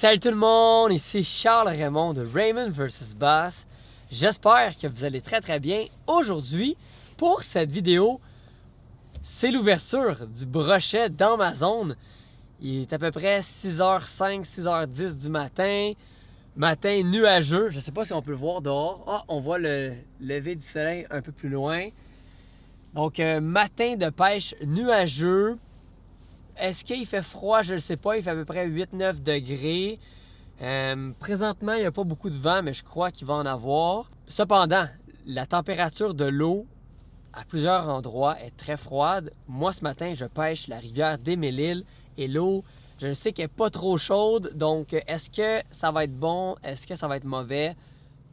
Salut tout le monde, ici Charles Raymond de Raymond vs Bass. J'espère que vous allez très bien. Aujourd'hui, pour cette vidéo, c'est l'ouverture du brochet dans ma zone. Il est à peu près 6h05, 6h10 du matin. Matin nuageux, je ne sais pas si on peut le voir dehors. Ah, on voit le lever du soleil un peu plus loin. Donc, matin de pêche nuageux. Est-ce qu'il fait froid? Je ne sais pas. Il fait à peu près 8-9 degrés. Présentement, il n'y a pas beaucoup de vent, mais je crois qu'il va en avoir. Cependant, la température de l'eau à plusieurs endroits est très froide. Moi, ce matin, je pêche la rivière des Mille-Îles et l'eau, je sais qu'elle n'est pas trop chaude. Donc, est-ce que ça va être bon? Est-ce que ça va être mauvais?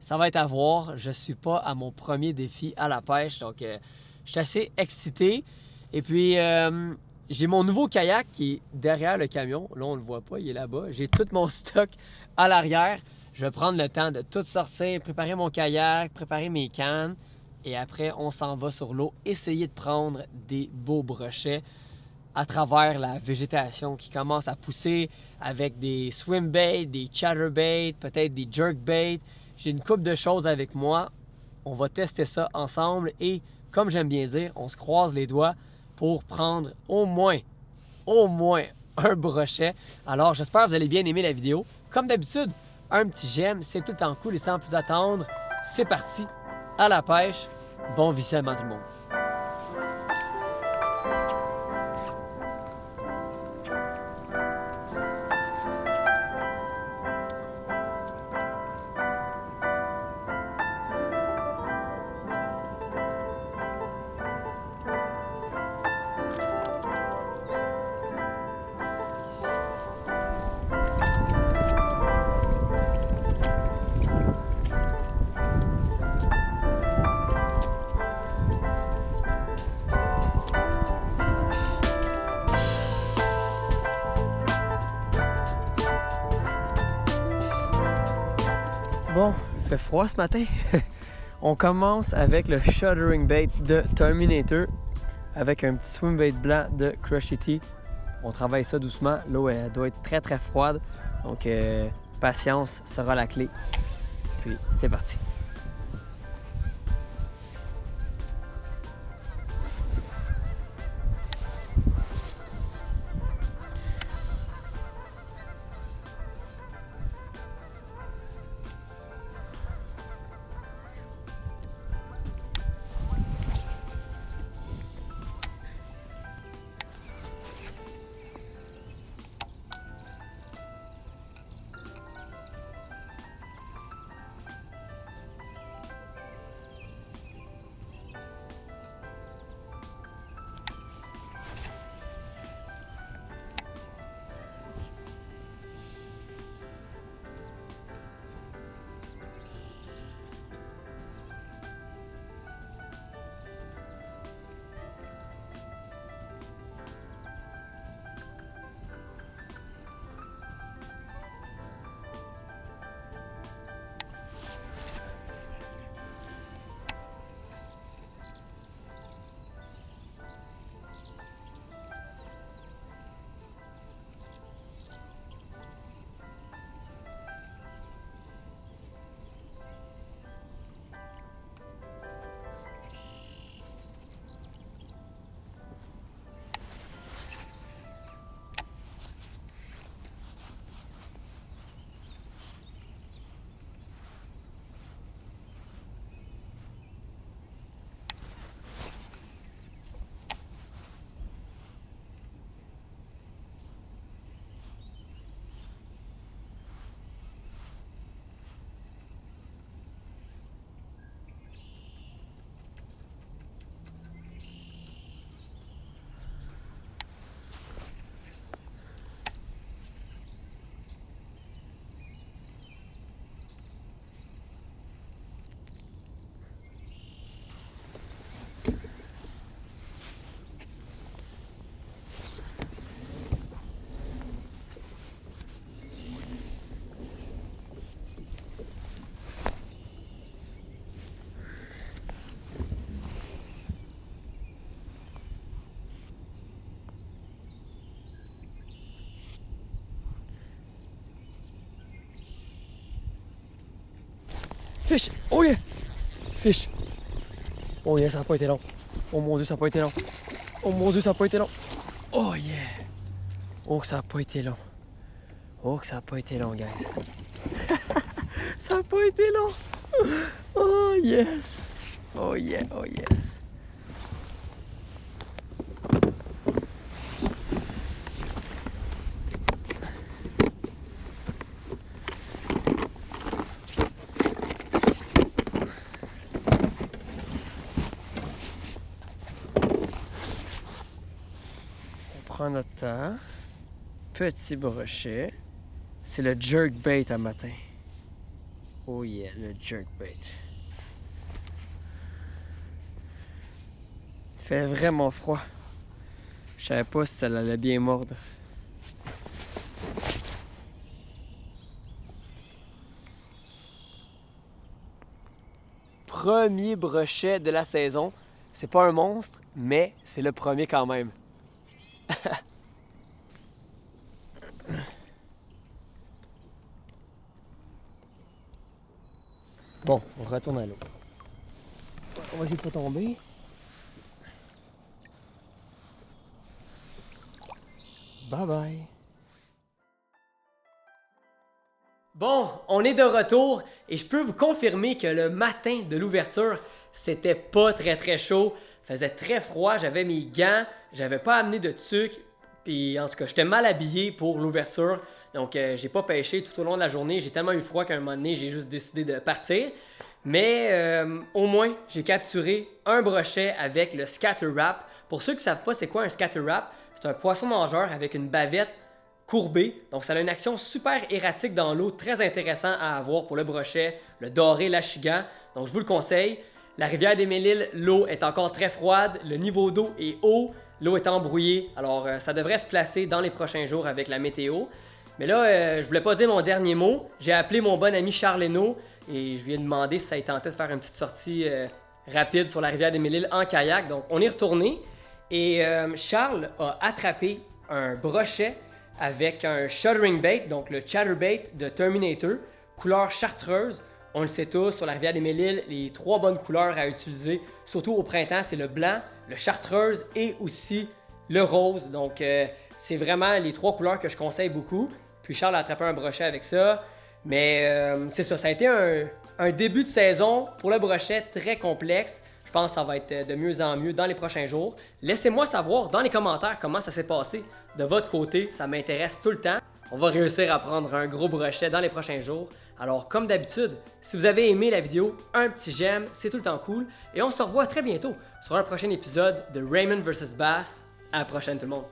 Ça va être à voir. Je ne suis pas à mon premier défi à la pêche. Donc, je suis assez excité. Et puis, j'ai mon nouveau kayak qui est derrière le camion. Là, on ne le voit pas, il est là-bas. J'ai tout mon stock à l'arrière. Je vais prendre le temps de tout sortir, préparer mon kayak, préparer mes cannes. Et après, on s'en va sur l'eau, essayer de prendre des beaux brochets à travers la végétation qui commence à pousser avec des swim baits, des chatterbait, peut-être des jerkbait. J'ai une couple de choses avec moi. On va tester ça ensemble et, comme j'aime bien dire, on se croise les doigts pour prendre au moins un brochet. Alors, j'espère que vous allez bien aimer la vidéo. Comme d'habitude, un petit j'aime, c'est tout le temps cool et sans plus attendre, c'est parti, à la pêche. Bon visionnement tout le monde. Bon, il fait froid ce matin. On commence avec le shuddering bait de Terminator avec un petit swim bait blanc de Crushity. On travaille ça doucement. L'eau doit être très froide. Donc, patience sera la clé. Puis, c'est parti. Fish! Oh yeah! Fish! Oh yeah, ça n'a pas été long. Oh mon Dieu, ça n'a pas été long. Oh mon Dieu, ça n'a pas été long. Oh yeah! Oh que ça n'a pas été long. Oh que ça n'a pas été long, guys. Ça n'a pas été long. Oh yes! Oh yeah, oh yes. On prend notre temps. Petit brochet. C'est le jerkbait à matin. Oh yeah, le jerkbait. Il fait vraiment froid. Je savais pas si ça allait bien mordre. Premier brochet de la saison. C'est pas un monstre, mais c'est le premier quand même. Bon, on retourne à l'eau. On va essayer de pas tomber. Bye bye. Bon, on est de retour et je peux vous confirmer que le matin de l'ouverture, c'était pas très chaud. Il faisait très froid, j'avais mes gants, j'avais pas amené de tuque. Puis en tout cas, j'étais mal habillé pour l'ouverture. Donc j'ai pas pêché tout au long de la journée. J'ai tellement eu froid qu'à un moment donné, j'ai juste décidé de partir. Mais au moins, j'ai capturé un brochet avec le scatter wrap. Pour ceux qui ne savent pas c'est quoi un scatter wrap, c'est un poisson mangeur avec une bavette courbée. Donc ça a une action super erratique dans l'eau, très intéressant à avoir pour le brochet, le doré, l'achigan. Donc je vous le conseille. La rivière des Mille-Îles, l'eau est encore très froide, le niveau d'eau est haut, l'eau est embrouillée. Alors ça devrait se placer dans les prochains jours avec la météo. Mais là, je voulais pas dire mon dernier mot. J'ai appelé mon bon ami Charles Hainaut et je lui ai demandé si ça tentait de faire une petite sortie rapide sur la rivière des Mille-Îles en kayak. Donc, on est retourné et Charles a attrapé un brochet avec un shuttering bait, donc le chatterbait de Terminator, couleur chartreuse. On le sait tous, sur la rivière des Mille-Îles, les 3 bonnes couleurs à utiliser, surtout au printemps, c'est le blanc, le chartreuse et aussi le rose. Donc, c'est vraiment les 3 couleurs que je conseille beaucoup. Puis Charles a attrapé un brochet avec ça. Mais c'est ça, ça a été un début de saison pour le brochet très complexe. Je pense que ça va être de mieux en mieux dans les prochains jours. Laissez-moi savoir dans les commentaires comment ça s'est passé de votre côté. Ça m'intéresse tout le temps. On va réussir à prendre un gros brochet dans les prochains jours. Alors, comme d'habitude, si vous avez aimé la vidéo, un petit j'aime, c'est tout le temps cool. Et on se revoit très bientôt sur un prochain épisode de Raymond vs Bass. À la prochaine tout le monde!